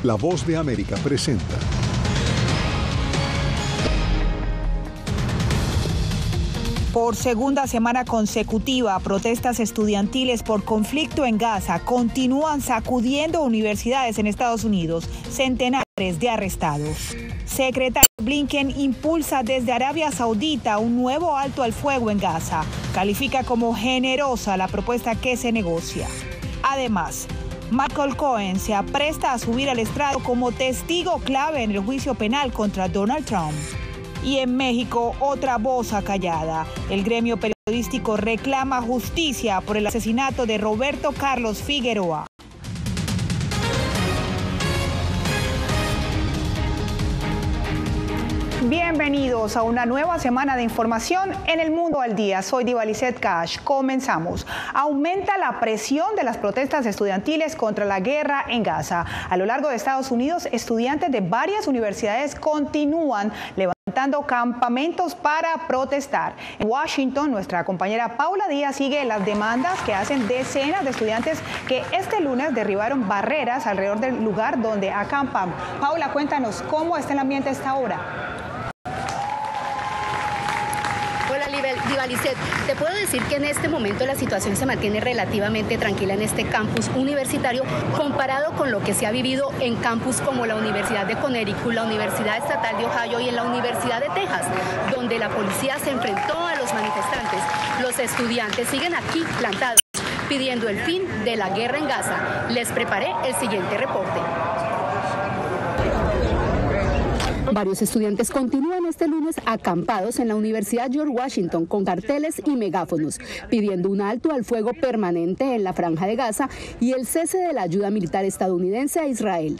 La Voz de América presenta. Por segunda semana consecutiva, protestas estudiantiles por conflicto en Gaza continúan sacudiendo universidades en Estados Unidos. Centenares de arrestados. Secretario Blinken impulsa desde Arabia Saudita un nuevo alto al fuego en Gaza. Califica como generosa la propuesta que se negocia. Además, Michael Cohen se apresta a subir al estrado como testigo clave en el juicio penal contra Donald Trump. Y en México, otra voz acallada. El gremio periodístico reclama justicia por el asesinato de Roberto Carlos Figueroa. Bienvenidos a una nueva semana de información en El Mundo al Día. Soy Diva Lizeth Cash. Comenzamos. Aumenta la presión de las protestas estudiantiles contra la guerra en Gaza. A lo largo de Estados Unidos, estudiantes de varias universidades continúan levantando campamentos para protestar. En Washington, nuestra compañera Paula Díaz sigue las demandas que hacen decenas de estudiantes que este lunes derribaron barreras alrededor del lugar donde acampan. Paula, cuéntanos cómo está el ambiente a esta hora. Diva Lizeth, te puedo decir que en este momento la situación se mantiene relativamente tranquila en este campus universitario comparado con lo que se ha vivido en campus como la Universidad de Connecticut, la Universidad Estatal de Ohio y en la Universidad de Texas, donde la policía se enfrentó a los manifestantes. Los estudiantes siguen aquí plantados, pidiendo el fin de la guerra en Gaza. Les preparé el siguiente reporte. Varios estudiantes continúan este lunes acampados en la Universidad George Washington con carteles y megáfonos, pidiendo un alto al fuego permanente en la Franja de Gaza y el cese de la ayuda militar estadounidense a Israel.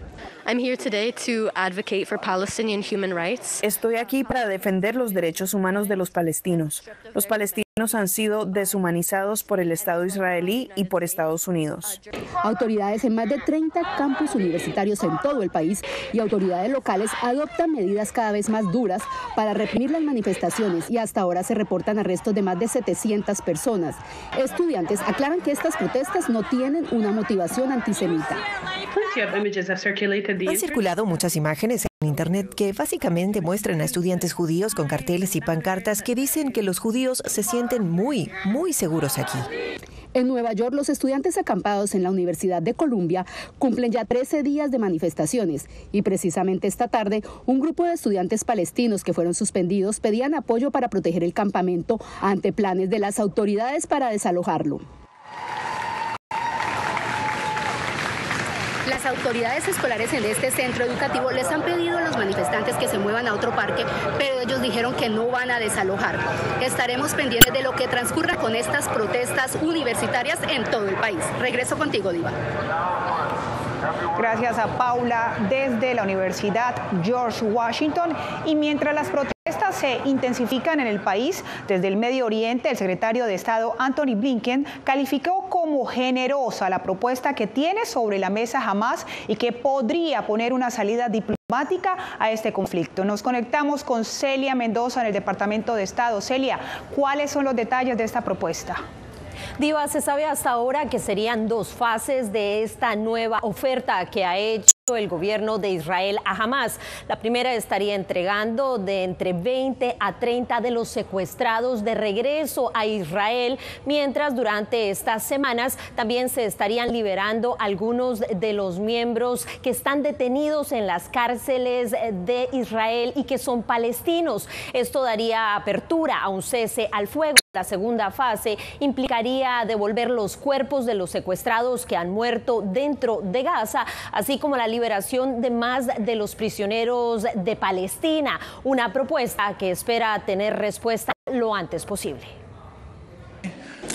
Estoy aquí para defender los derechos humanos de los palestinos. Los palestinos han sido deshumanizados por el Estado israelí y por Estados Unidos. Autoridades en más de 30 campus universitarios en todo el país y autoridades locales adoptan medidas cada vez más duras para reprimir las manifestaciones y hasta ahora se reportan arrestos de más de 700 personas. Estudiantes aclaran que estas protestas no tienen una motivación antisemita. Han circulado muchas imágenes en Internet que básicamente muestran a estudiantes judíos con carteles y pancartas que dicen que los judíos se sienten muy seguros aquí. En Nueva York, los estudiantes acampados en la Universidad de Columbia cumplen ya 13 días de manifestaciones y precisamente esta tarde un grupo de estudiantes palestinos que fueron suspendidos pedían apoyo para proteger el campamento ante planes de las autoridades para desalojarlo. Las autoridades escolares en este centro educativo les han pedido a los manifestantes que se muevan a otro parque, pero ellos dijeron que no van a desalojar. Estaremos pendientes de lo que transcurra con estas protestas universitarias en todo el país. Regreso contigo, Diva. Gracias a Paula desde la Universidad George Washington. Y mientras las protestas se intensifican en el país, desde el Medio Oriente, el secretario de Estado Antony Blinken calificó como generosa la propuesta que tiene sobre la mesa Hamás y que podría poner una salida diplomática a este conflicto. Nos conectamos con Celia Mendoza en el Departamento de Estado. Celia, ¿cuáles son los detalles de esta propuesta? Diva, se sabe hasta ahora que serían dos fases de esta nueva oferta que ha hecho el gobierno de Israel a Hamás. La primera estaría entregando de entre 20 a 30 de los secuestrados de regreso a Israel, mientras durante estas semanas también se estarían liberando algunos de los miembros que están detenidos en las cárceles de Israel y que son palestinos. Esto daría apertura a un cese al fuego. La segunda fase implicaría devolver los cuerpos de los secuestrados que han muerto dentro de Gaza, así como la liberación de más de los prisioneros de Palestina, una propuesta que espera tener respuesta lo antes posible.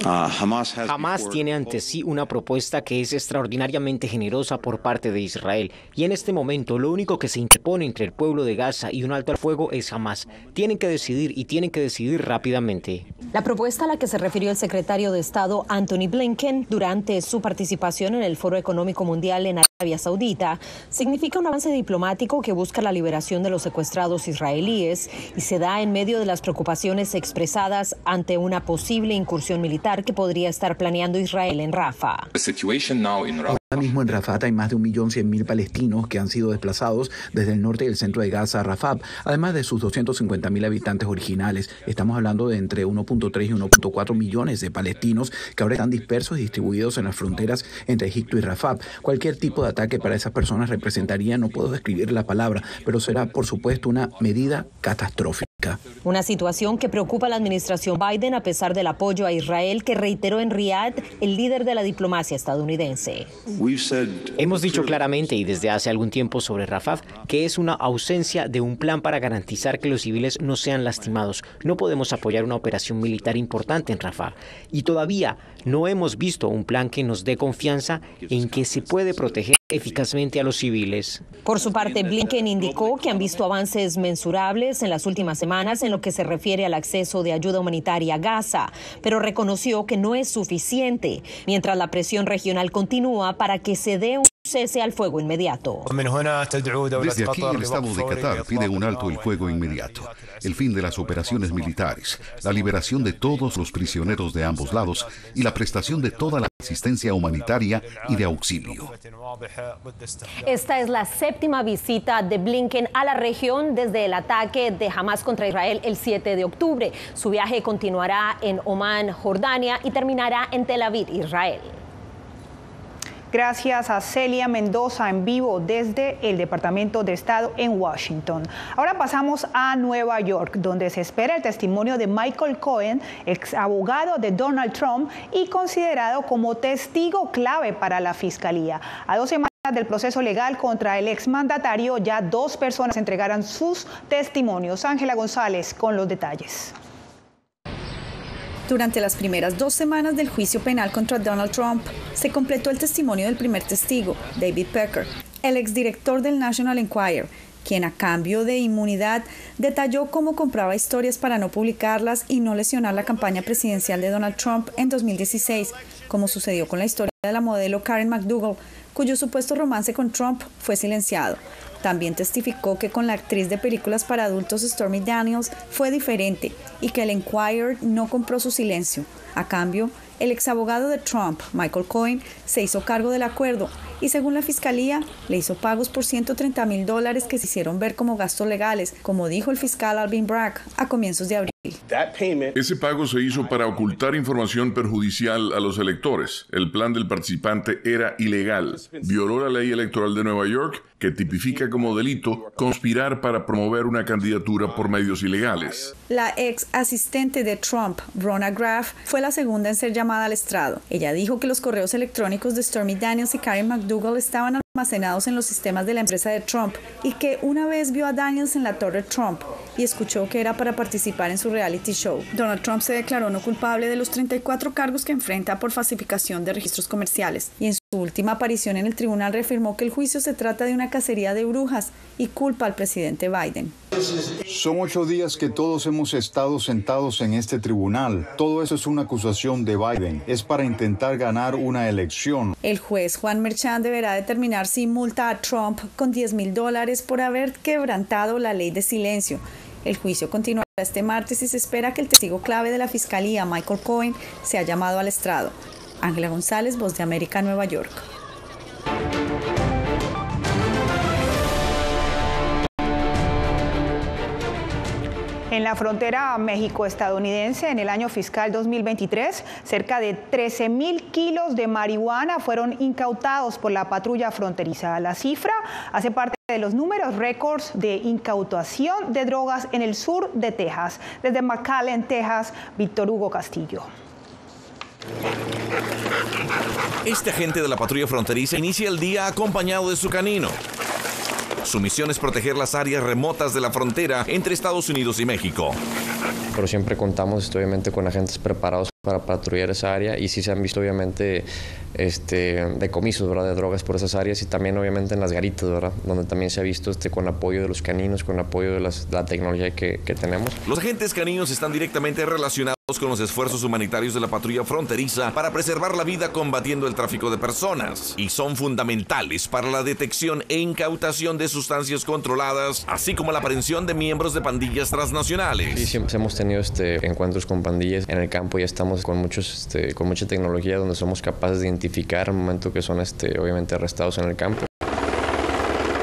Hamás tiene ante sí una propuesta que es extraordinariamente generosa por parte de Israel y en este momento lo único que se interpone entre el pueblo de Gaza y un alto al fuego es Hamás. Tienen que decidir y tienen que decidir rápidamente. La propuesta a la que se refirió el secretario de Estado Antony Blinken durante su participación en el Foro Económico Mundial en Arabia Saudita significa un avance diplomático que busca la liberación de los secuestrados israelíes y se da en medio de las preocupaciones expresadas ante una posible incursión militar militar que podría estar planeando Israel en Rafah. Ahora mismo en Rafah hay más de 1.100.000 palestinos que han sido desplazados desde el norte y el centro de Gaza a Rafah, además de sus 250.000 habitantes originales. Estamos hablando de entre 1.3 y 1.4 millones de palestinos que ahora están dispersos y distribuidos en las fronteras entre Egipto y Rafah. Cualquier tipo de ataque para esas personas representaría, no puedo describir la palabra, pero será por supuesto una medida catastrófica. Una situación que preocupa a la administración Biden a pesar del apoyo a Israel que reiteró en Riad el líder de la diplomacia estadounidense. Hemos dicho claramente y desde hace algún tiempo sobre Rafah que es una ausencia de un plan para garantizar que los civiles no sean lastimados. No podemos apoyar una operación militar importante en Rafah y todavía no hemos visto un plan que nos dé confianza en que se puede proteger eficazmente a los civiles. Por su parte, Blinken indicó que han visto avances mensurables en las últimas semanas en lo que se refiere al acceso de ayuda humanitaria a Gaza, pero reconoció que no es suficiente, mientras la presión regional continúa para que se dé un cese al fuego inmediato. Desde aquí el Estado de Qatar pide un alto el fuego inmediato, el fin de las operaciones militares, la liberación de todos los prisioneros de ambos lados y la prestación de toda la asistencia humanitaria y de auxilio. Esta es la 7ª visita de Blinken a la región desde el ataque de Hamás contra Israel el 7 de octubre. Su viaje continuará en Omán, Jordania y terminará en Tel Aviv, Israel. Gracias a Celia Mendoza en vivo desde el Departamento de Estado en Washington. Ahora pasamos a Nueva York, donde se espera el testimonio de Michael Cohen, ex abogado de Donald Trump y considerado como testigo clave para la Fiscalía. A 2 semanas del proceso legal contra el exmandatario, ya 2 personas entregarán sus testimonios. Ángela González con los detalles. Durante las primeras 2 semanas del juicio penal contra Donald Trump, se completó el testimonio del primer testigo, David Pecker, el exdirector del National Enquirer, quien a cambio de inmunidad detalló cómo compraba historias para no publicarlas y no lesionar la campaña presidencial de Donald Trump en 2016, como sucedió con la historia de la modelo Karen McDougal, cuyo supuesto romance con Trump fue silenciado. También testificó que con la actriz de películas para adultos Stormy Daniels fue diferente y que el Enquirer no compró su silencio. A cambio, el exabogado de Trump, Michael Cohen, se hizo cargo del acuerdo y según la fiscalía le hizo pagos por $130,000 que se hicieron ver como gastos legales, como dijo el fiscal Alvin Bragg a comienzos de abril. Ese pago se hizo para ocultar información perjudicial a los electores. El plan del participante era ilegal. Violó la ley electoral de Nueva York, que tipifica como delito conspirar para promover una candidatura por medios ilegales. La ex asistente de Trump, Ronna Graff, fue la segunda en ser llamada al estrado. Ella dijo que los correos electrónicos de Stormy Daniels y Karen McDougal estaban almacenados en los sistemas de la empresa de Trump y que una vez vio a Daniels en la torre Trump y escuchó que era para participar en su reality show. Donald Trump se declaró no culpable de los 34 cargos que enfrenta por falsificación de registros comerciales y en su última aparición en el tribunal reafirmó que el juicio se trata de una cacería de brujas y culpa al presidente Biden. Son 8 días que todos hemos estado sentados en este tribunal. Todo eso es una acusación de Biden. Es para intentar ganar una elección. El juez Juan Merchan deberá determinar si multa a Trump con $10,000 por haber quebrantado la ley de silencio. El juicio continuará este martes y se espera que el testigo clave de la fiscalía, Michael Cohen, sea llamado al estrado. Ángela González, Voz de América, Nueva York. En la frontera México-estadounidense, en el año fiscal 2023, cerca de 13,000 kilos de marihuana fueron incautados por la patrulla fronteriza. La cifra hace parte de los números récords de incautación de drogas en el sur de Texas. Desde McAllen, Texas, Víctor Hugo Castillo. Este agente de la patrulla fronteriza inicia el día acompañado de su canino. Su misión es proteger las áreas remotas de la frontera entre Estados Unidos y México. Pero siempre contamos obviamente con agentes preparados para patrullar esa área y sí se han visto obviamente decomisos, ¿verdad?, de drogas por esas áreas y también obviamente en las garitas, ¿verdad?, donde también se ha visto con apoyo de los caninos, con apoyo de la tecnología que tenemos. Los agentes caninos están directamente relacionados con los esfuerzos humanitarios de la patrulla fronteriza para preservar la vida combatiendo el tráfico de personas y son fundamentales para la detección e incautación de sustancias controladas, así como la aprehensión de miembros de pandillas transnacionales. Sí, siempre hemos tenido encuentros con pandillas en el campo, ya estamos con mucha tecnología donde somos capaces de identificar al momento que son obviamente arrestados en el campo.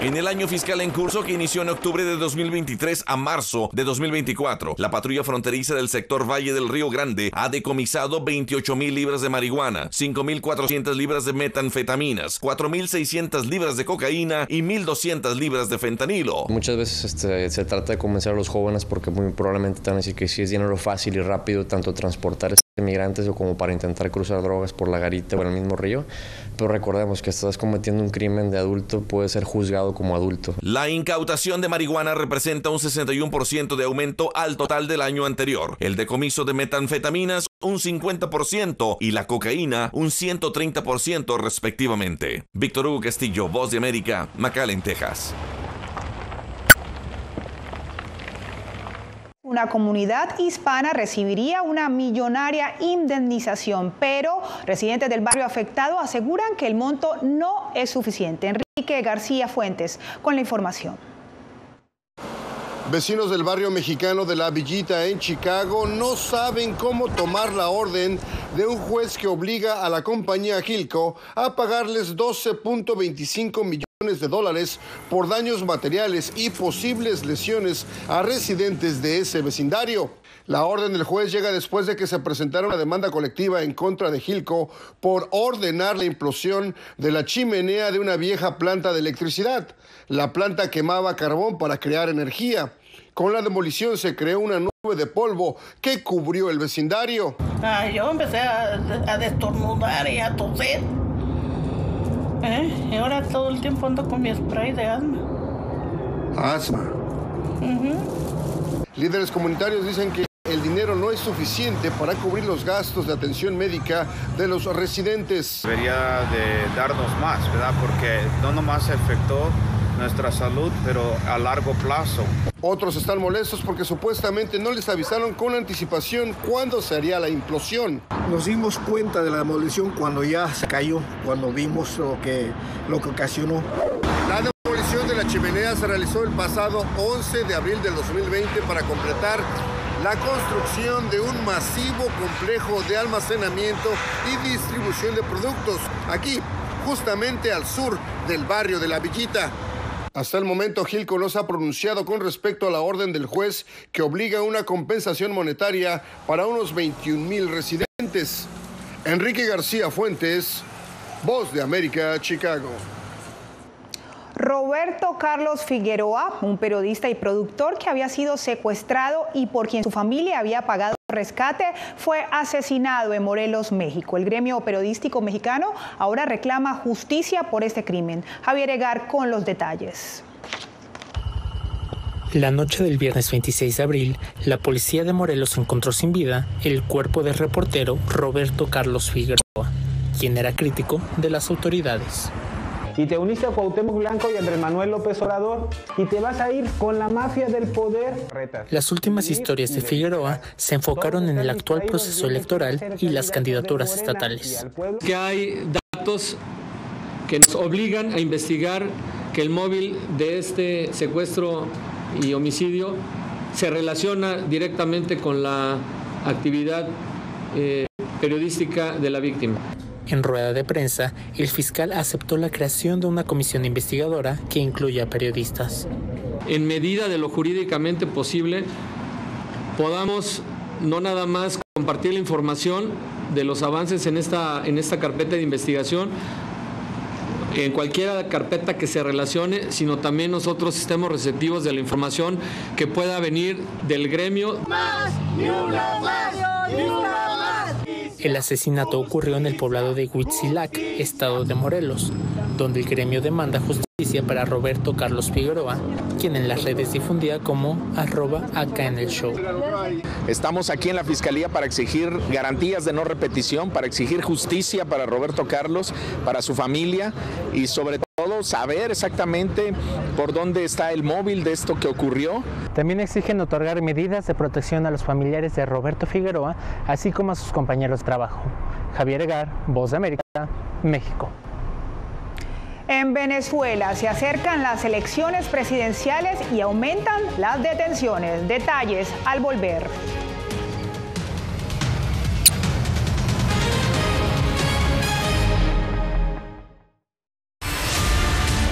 En el año fiscal en curso, que inició en octubre de 2023 a marzo de 2024, la patrulla fronteriza del sector Valle del Río Grande ha decomisado 28,000 libras de marihuana, 5,400 libras de metanfetaminas, 4,600 libras de cocaína y 1,200 libras de fentanilo. Muchas veces se trata de convencer a los jóvenes porque muy probablemente te van a decir que sí es dinero fácil y rápido tanto transportar migrantes o como para intentar cruzar drogas por la garita o en el mismo río, pero recordemos que estás cometiendo un crimen de adulto, puede ser juzgado como adulto. La incautación de marihuana representa un 61% de aumento al total del año anterior, el decomiso de metanfetaminas un 50% y la cocaína un 130% respectivamente. Víctor Hugo Castillo, Voz de América, McAllen, Texas. Una comunidad hispana recibiría una millonaria indemnización, pero residentes del barrio afectado aseguran que el monto no es suficiente. Enrique García Fuentes con la información. Vecinos del barrio mexicano de La Villita en Chicago no saben cómo tomar la orden de un juez que obliga a la compañía Hilco a pagarles 12.25 millones de dólares por daños materiales y posibles lesiones a residentes de ese vecindario. La orden del juez llega después de que se presentara una demanda colectiva en contra de Hilco por ordenar la implosión de la chimenea de una vieja planta de electricidad. La planta quemaba carbón para crear energía. Con la demolición se creó una nube de polvo que cubrió el vecindario. Yo empecé a destornudar y a toser. Y ahora todo el tiempo ando con mi spray de asma. ¿Asma? Líderes comunitarios dicen que el dinero no es suficiente para cubrir los gastos de atención médica de los residentes. Debería de darnos más, ¿verdad? Porque no nomás afectó nuestra salud, pero a largo plazo. Otros están molestos porque supuestamente no les avisaron con anticipación cuándo se haría la implosión. Nos dimos cuenta de la demolición cuando ya se cayó, cuando vimos lo que ocasionó. La demolición de la chimenea se realizó el pasado 11 de abril del 2020 para completar la construcción de un masivo complejo de almacenamiento y distribución de productos, aquí, justamente al sur del barrio de La Villita. Hasta el momento, Hilco no se ha pronunciado con respecto a la orden del juez que obliga a una compensación monetaria para unos 21,000 residentes. Enrique García Fuentes, Voz de América, Chicago. Roberto Carlos Figueroa, un periodista y productor que había sido secuestrado y por quien su familia había pagado rescate, fue asesinado en Morelos, México. El gremio periodístico mexicano ahora reclama justicia por este crimen. Javier Egar con los detalles. La noche del viernes 26 de abril, la policía de Morelos encontró sin vida el cuerpo del reportero Roberto Carlos Figueroa, quien era crítico de las autoridades. Y te uniste a Cuauhtémoc Blanco y Andrés Manuel López Obrador y te vas a ir con la mafia del poder. Las últimas historias de Figueroa se enfocaron en el actual proceso electoral y las candidaturas estatales. Que hay datos que nos obligan a investigar que el móvil de este secuestro y homicidio se relaciona directamente con la actividad periodística de la víctima. En rueda de prensa, el fiscal aceptó la creación de una comisión investigadora que incluya periodistas. En medida de lo jurídicamente posible, podamos no nada más compartir la información de los avances en esta carpeta de investigación, en cualquier carpeta que se relacione, sino también nosotros estemos receptivos de la información que pueda venir del gremio. ¡Más! ¡Ni una más! ¡Ni una más! El asesinato ocurrió en el poblado de Huitzilac, estado de Morelos, donde el gremio demanda justicia justicia para Roberto Carlos Figueroa, quien en las redes difundía como @acá en el show. Estamos aquí en la Fiscalía para exigir garantías de no repetición, para exigir justicia para Roberto Carlos, para su familia y sobre todo saber exactamente por dónde está el móvil de esto que ocurrió. También exigen otorgar medidas de protección a los familiares de Roberto Figueroa, así como a sus compañeros de trabajo. Javier Egar, Voz de América, México. En Venezuela se acercan las elecciones presidenciales y aumentan las detenciones. Detalles al volver.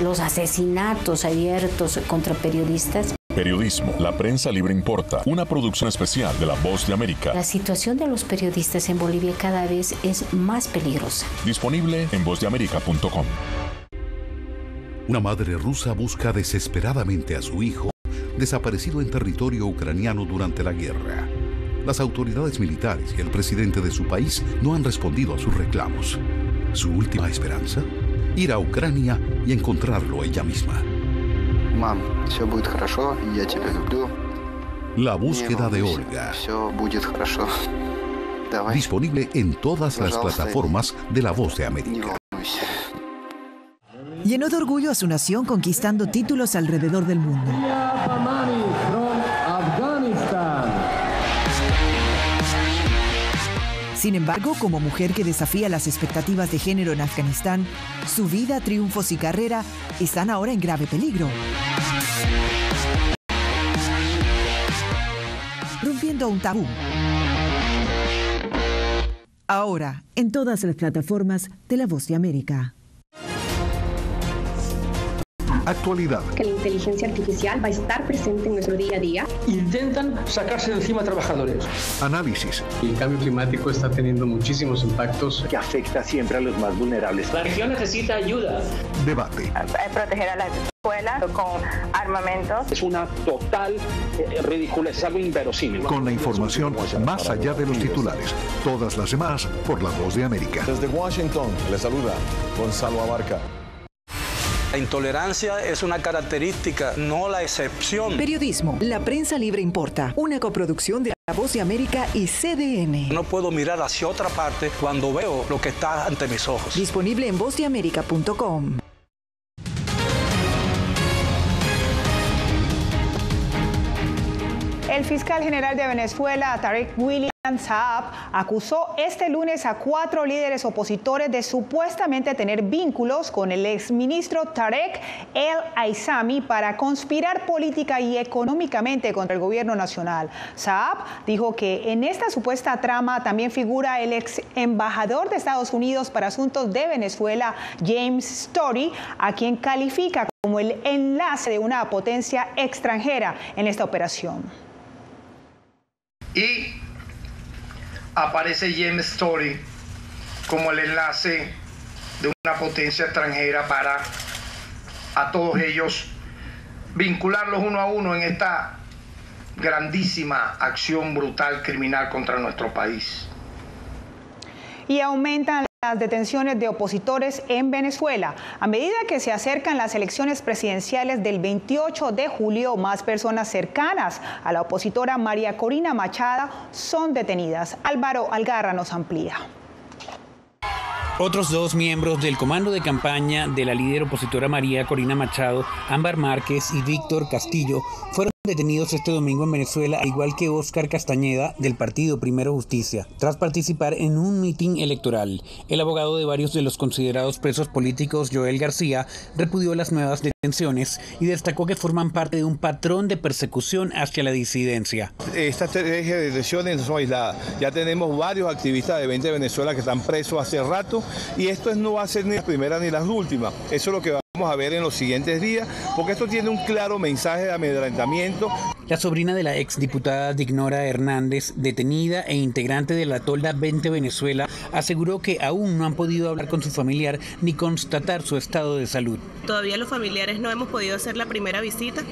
Los asesinatos abiertos contra periodistas. Periodismo, la prensa libre importa, una producción especial de La Voz de América. La situación de los periodistas en Bolivia cada vez es más peligrosa. Disponible en vozdeamerica.com. Una madre rusa busca desesperadamente a su hijo, desaparecido en territorio ucraniano durante la guerra. Las autoridades militares y el presidente de su país no han respondido a sus reclamos. ¿Su última esperanza? Ir a Ucrania y encontrarlo ella misma. Mam, все будет хорошо, я тебя люблю. La búsqueda de Olga. Все будет хорошо. Давай. Disponible en todas las plataformas de La Voz de América. Llenó de orgullo a su nación conquistando títulos alrededor del mundo. Sin embargo, como mujer que desafía las expectativas de género en Afganistán, su vida, triunfos y carrera están ahora en grave peligro. Rompiendo un tabú. Ahora, en todas las plataformas de La Voz de América. Actualidad. Que la inteligencia artificial va a estar presente en nuestro día a día. Intentan sacarse de encima a trabajadores. Análisis. El cambio climático está teniendo muchísimos impactos que afecta siempre a los más vulnerables. La región necesita ayuda. Debate. Proteger a las escuelas con armamentos. Es una total ridiculez, es algo inverosímil. Con la información más allá de los titulares. Todas las semanas por La Voz de América. Desde Washington, le saluda Gonzalo Abarca. La intolerancia es una característica, no la excepción. Periodismo, la prensa libre importa. Una coproducción de La Voz de América y CDN. No puedo mirar hacia otra parte cuando veo lo que está ante mis ojos. Disponible en vozdeamerica.com. El fiscal general de Venezuela, Tarek William Saab, acusó este lunes a 4 líderes opositores de supuestamente tener vínculos con el exministro Tarek El Aissami para conspirar política y económicamente contra el gobierno nacional. Saab dijo que en esta supuesta trama también figura el ex embajador de Estados Unidos para asuntos de Venezuela, James Story, a quien califica como el enlace de una potencia extranjera en esta operación. Y aparece James Story como el enlace de una potencia extranjera para a todos ellos vincularlos uno a uno en esta grandísima acción brutal criminal contra nuestro país. Y aumentan las detenciones de opositores en Venezuela. A medida que se acercan las elecciones presidenciales del 28 de julio, más personas cercanas a la opositora María Corina Machado son detenidas. Álvaro Algarra nos amplía. Otros 2 miembros del comando de campaña de la líder opositora María Corina Machado, Ámbar Márquez y Víctor Castillo, fueron detenidos este domingo en Venezuela, al igual que Óscar Castañeda, del partido Primero Justicia, tras participar en un mitin electoral. El abogado de varios de los considerados presos políticos, Joel García, repudió las nuevas detenciones y destacó que forman parte de un patrón de persecución hacia la disidencia. Esta estrategia de detenciones no son aisladas. Ya tenemos varios activistas de 20 de Venezuela que están presos hace rato y esto no va a ser ni la primera ni la última. Eso es lo que vamos a ver en los siguientes días, porque esto tiene un claro mensaje de amedrentamiento. La sobrina de la exdiputada Dignora Hernández, detenida e integrante de la tolda 20 Venezuela, aseguró que aún no han podido hablar con su familiar ni constatar su estado de salud. Todavía los familiares no hemos podido hacer la primera visita.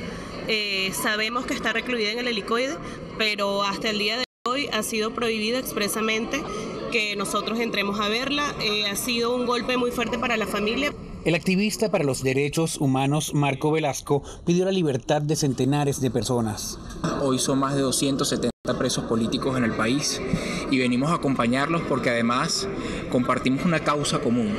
Sabemos que está recluida en el helicoide, pero hasta el día de hoy ha sido prohibido expresamente que nosotros entremos a verla. Ha sido un golpe muy fuerte para la familia. El activista para los derechos humanos Marco Velasco pidió la libertad de centenares de personas. Hoy son más de 270 presos políticos en el país y venimos a acompañarlos porque además compartimos una causa común.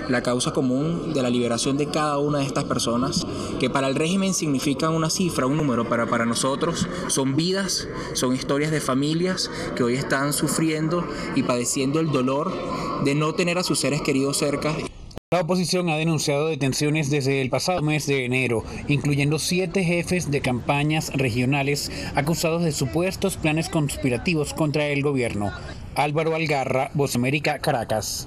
La causa común de la liberación de cada una de estas personas, que para el régimen significan una cifra, un número, pero para nosotros son vidas, son historias de familias que hoy están sufriendo y padeciendo el dolor de no tener a sus seres queridos cerca. La oposición ha denunciado detenciones desde el pasado mes de enero, incluyendo 7 jefes de campañas regionales acusados de supuestos planes conspirativos contra el gobierno. Álvaro Algarra, Voz América, Caracas.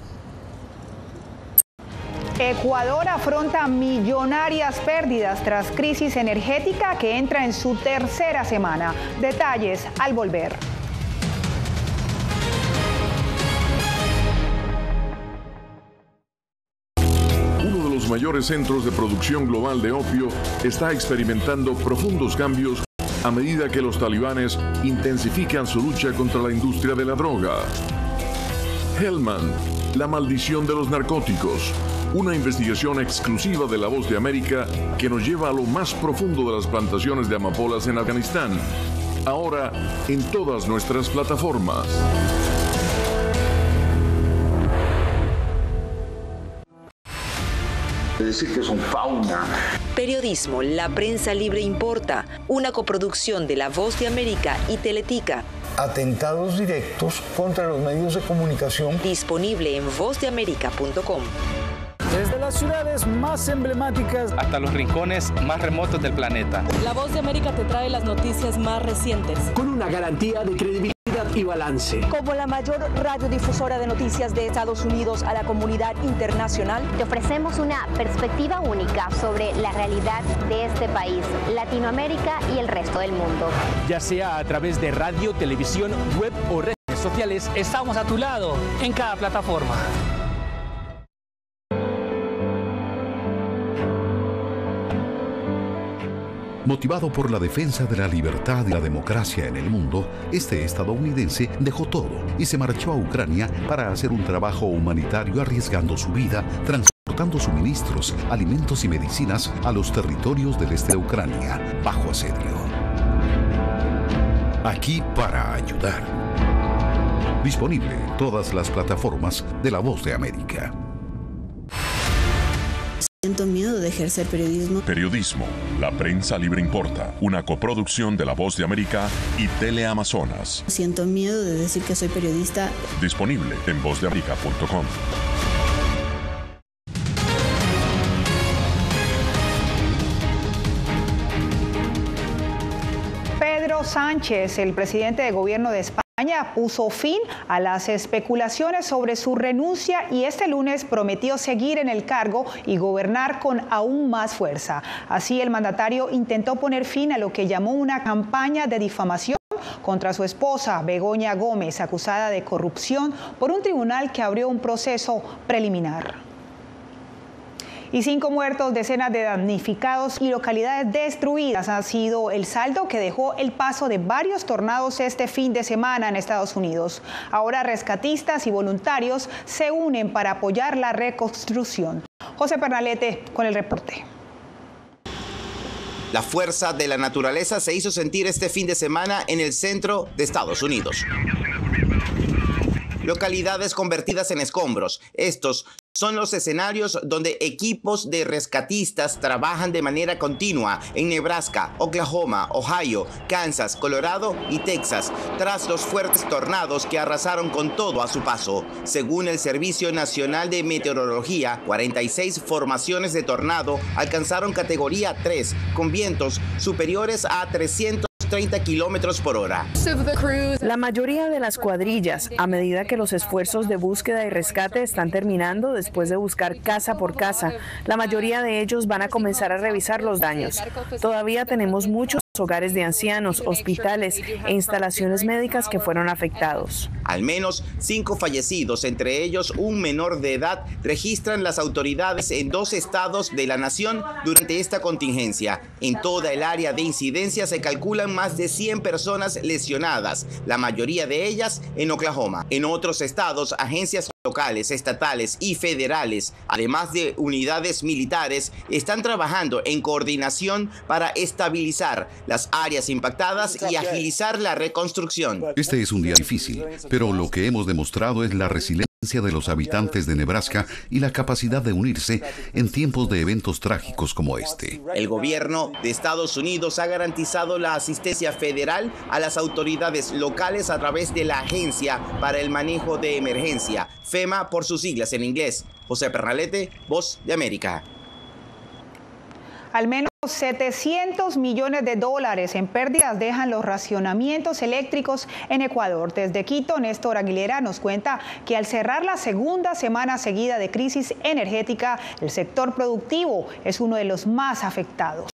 Ecuador afronta millonarias pérdidas tras crisis energética que entra en su tercera semana. Detalles al volver. Uno de los mayores centros de producción global de opio está experimentando profundos cambios a medida que los talibanes intensifican su lucha contra la industria de la droga. Helmand, la maldición de los narcóticos. Una investigación exclusiva de La Voz de América que nos lleva a lo más profundo de las plantaciones de amapolas en Afganistán. Ahora en todas nuestras plataformas. Decir que son fauna. Periodismo, la prensa libre importa. Una coproducción de La Voz de América y Teletica. Atentados directos contra los medios de comunicación. Disponible en vozdeamerica.com. Desde las ciudades más emblemáticas hasta los rincones más remotos del planeta. La Voz de América te trae las noticias más recientes. Con una garantía de credibilidad y balance. Como la mayor radiodifusora de noticias de Estados Unidos a la comunidad internacional, te ofrecemos una perspectiva única sobre la realidad de este país, Latinoamérica y el resto del mundo. Ya sea a través de radio, televisión, web o redes sociales, estamos a tu lado en cada plataforma. Motivado por la defensa de la libertad y la democracia en el mundo, este estadounidense dejó todo y se marchó a Ucrania para hacer un trabajo humanitario arriesgando su vida, transportando suministros, alimentos y medicinas a los territorios del este de Ucrania, bajo asedio. Aquí para ayudar. Disponible en todas las plataformas de La Voz de América. Siento miedo de ejercer periodismo. Periodismo, la prensa libre importa. Una coproducción de La Voz de América y Teleamazonas. Siento miedo de decir que soy periodista. Disponible en vozdeamerica.com. Pedro Sánchez, el presidente de gobierno de España, puso fin a las especulaciones sobre su renuncia y este lunes prometió seguir en el cargo y gobernar con aún más fuerza. Así, el mandatario intentó poner fin a lo que llamó una campaña de difamación contra su esposa, Begoña Gómez, acusada de corrupción por un tribunal que abrió un proceso preliminar. Y 5 muertos, decenas de damnificados y localidades destruidas ha sido el saldo que dejó el paso de varios tornados este fin de semana en Estados Unidos. Ahora rescatistas y voluntarios se unen para apoyar la reconstrucción. José Pernalete con el reporte. La fuerza de la naturaleza se hizo sentir este fin de semana en el centro de Estados Unidos. Localidades convertidas en escombros. Estos son los escenarios donde equipos de rescatistas trabajan de manera continua en Nebraska, Oklahoma, Ohio, Kansas, Colorado y Texas, tras los fuertes tornados que arrasaron con todo a su paso. Según el Servicio Nacional de Meteorología, 46 formaciones de tornado alcanzaron categoría 3, con vientos superiores a 330 kilómetros por hora. La mayoría de las cuadrillas, a medida que los esfuerzos de búsqueda y rescate están terminando después de buscar casa por casa, la mayoría de ellos van a comenzar a revisar los daños. Todavía tenemos muchos hogares de ancianos, hospitales e instalaciones médicas que fueron afectados. Al menos 5 fallecidos, entre ellos un menor de edad, registran las autoridades en 2 estados de la nación durante esta contingencia. En toda el área de incidencia se calculan más de 100 personas lesionadas, la mayoría de ellas en Oklahoma. En otros estados, agencias locales, estatales y federales, además de unidades militares, están trabajando en coordinación para estabilizar las áreas impactadas y agilizar la reconstrucción. Este es un día difícil, pero lo que hemos demostrado es la resiliencia de los habitantes de Nebraska y la capacidad de unirse en tiempos de eventos trágicos como este. El gobierno de Estados Unidos ha garantizado la asistencia federal a las autoridades locales a través de la Agencia para el Manejo de Emergencia, FEMA por sus siglas en inglés. José Pernalete, Voz de América. Al menos $700 millones en pérdidas dejan los racionamientos eléctricos en Ecuador. Desde Quito, Néstor Aguilera nos cuenta que al cerrar la segunda semana seguida de crisis energética, el sector productivo es uno de los más afectados.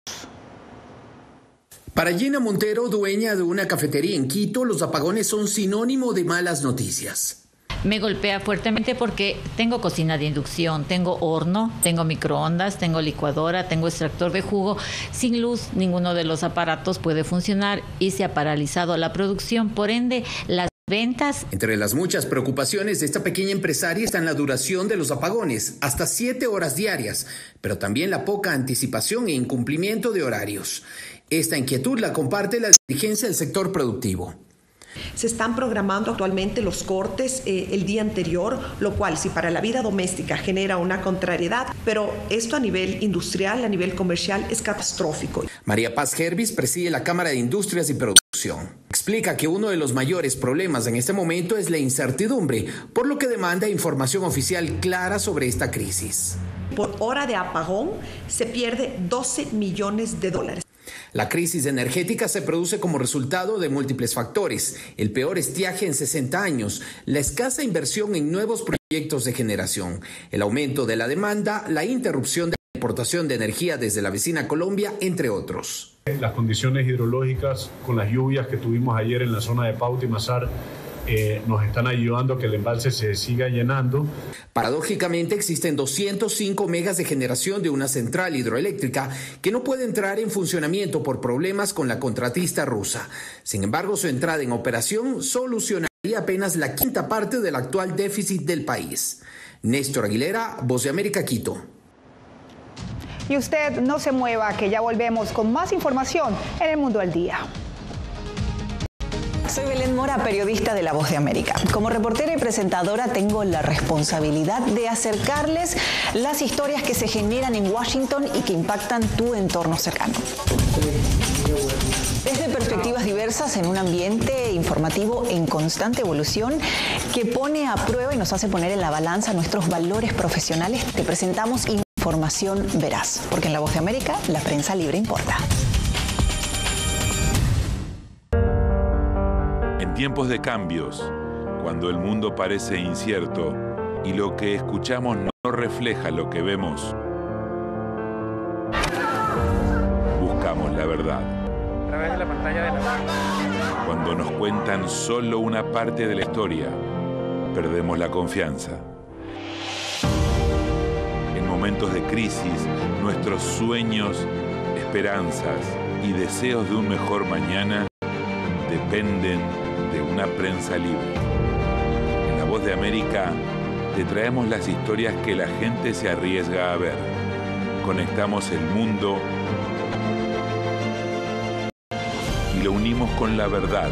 Para Gina Montero, dueña de una cafetería en Quito, los apagones son sinónimo de malas noticias. Me golpea fuertemente porque tengo cocina de inducción, tengo horno, tengo microondas, tengo licuadora, tengo extractor de jugo. Sin luz, ninguno de los aparatos puede funcionar y se ha paralizado la producción. Por ende, las ventas. Entre las muchas preocupaciones de esta pequeña empresaria están la duración de los apagones, hasta 7 horas diarias, pero también la poca anticipación e incumplimiento de horarios. Esta inquietud la comparte la dirigencia del sector productivo. Se están programando actualmente los cortes el día anterior, lo cual si para la vida doméstica genera una contrariedad, pero esto a nivel industrial, a nivel comercial es catastrófico. María Paz Gervis preside la Cámara de Industrias y Producción. Explica que uno de los mayores problemas en este momento es la incertidumbre, por lo que demanda información oficial clara sobre esta crisis. Por hora de apagón se pierde $12 millones. La crisis energética se produce como resultado de múltiples factores: el peor estiaje en 60 años, la escasa inversión en nuevos proyectos de generación, el aumento de la demanda, la interrupción de la importación de energía desde la vecina Colombia, entre otros. Las condiciones hidrológicas con las lluvias que tuvimos ayer en la zona de Pauta y Mazar nos están ayudando a que el embalse se siga llenando. Paradójicamente existen 205 megas de generación de una central hidroeléctrica que no puede entrar en funcionamiento por problemas con la contratista rusa. Sin embargo, su entrada en operación solucionaría apenas la quinta parte del actual déficit del país. Néstor Aguilera, Voz de América, Quito. Y usted no se mueva, que ya volvemos con más información en El Mundo al Día. Soy Belén Mora, periodista de La Voz de América. Como reportera y presentadora tengo la responsabilidad de acercarles las historias que se generan en Washington y que impactan tu entorno cercano. Desde perspectivas diversas en un ambiente informativo en constante evolución que pone a prueba y nos hace poner en la balanza nuestros valores profesionales, te presentamos información veraz, porque en La Voz de América la prensa libre importa. En tiempos de cambios, cuando el mundo parece incierto y lo que escuchamos no refleja lo que vemos, buscamos la verdad. A través de la pantalla de la... Cuando nos cuentan solo una parte de la historia, perdemos la confianza. En momentos de crisis, nuestros sueños, esperanzas y deseos de un mejor mañana dependen de una prensa libre. En La Voz de América te traemos las historias que la gente se arriesga a ver. Conectamos el mundo y lo unimos con la verdad.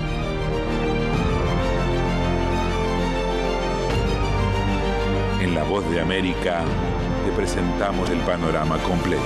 En La Voz de América te presentamos el panorama completo.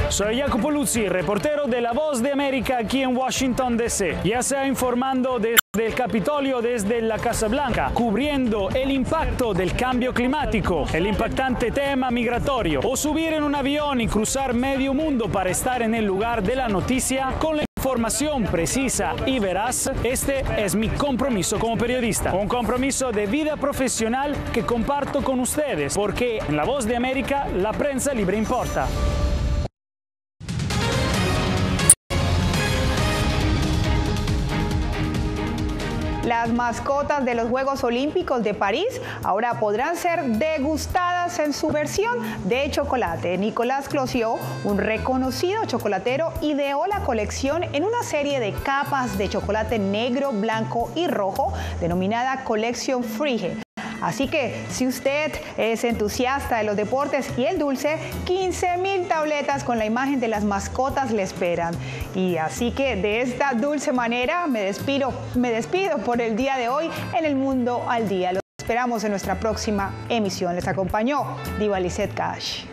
Soy Jacopo Luzzi, reportero de La Voz de América aquí en Washington, D.C. Ya sea informando desde el Capitolio, desde la Casa Blanca, cubriendo el impacto del cambio climático, el impactante tema migratorio, o subir en un avión y cruzar medio mundo para estar en el lugar de la noticia con la información precisa y veraz. Este es mi compromiso como periodista, un compromiso de vida profesional que comparto con ustedes, porque en La Voz de América la prensa libre importa. Las mascotas de los Juegos Olímpicos de París ahora podrán ser degustadas en su versión de chocolate. Nicolas Cloziot, un reconocido chocolatero, ideó la colección en una serie de capas de chocolate negro, blanco y rojo, denominada Colección Frige. Así que si usted es entusiasta de los deportes y el dulce, 15.000 tabletas con la imagen de las mascotas le esperan. Y así que de esta dulce manera me despido por el día de hoy en El Mundo al Día. Los esperamos en nuestra próxima emisión. Les acompañó Diva Lizeth Cash.